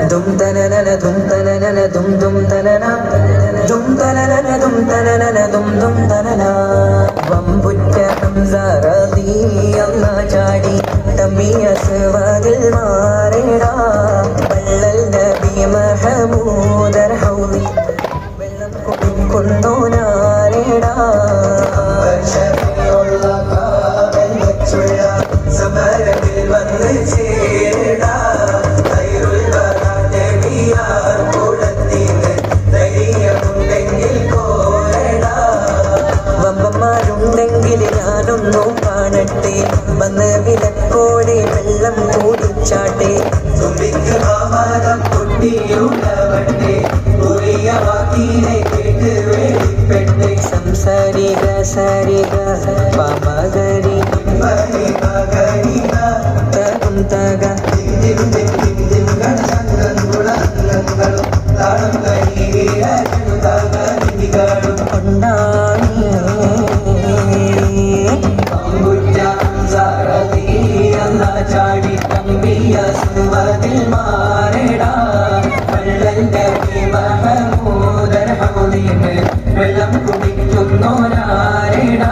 ദും തനനന ദും തനനന ദും ദും തനന ദും തനനന ദും തനനന ദും ദും തനന വമ്പുറ്റ ഹംസ റളിയല്ലാ ചാടി തമ്മി അസ്വാദിൽ മാറിടാ വള്ളൽ നബി മഹമൂദർ ഹൗലി വെള്ളം കുടിക്കൊണ്ടോനാരിടാ സമരത്തിൽ വന്ന് ചേടാ വമ്പന്മാരുണ്ടെങ്കിൽ ഞാനൊന്നും കാണട്ടെ വന്ന് വിലക്കോടെ വെള്ളം കൂടിച്ചാട്ടെ സംസാരിക സരിക പമകരി തകും തക ചാടി തമ്പിയസ്വതിൽ മാറിടാ വള്ളന്റെ മഹമൂദർ ഹൗലിന് വെള്ളം കുടിക്കുന്നോരാരിടാ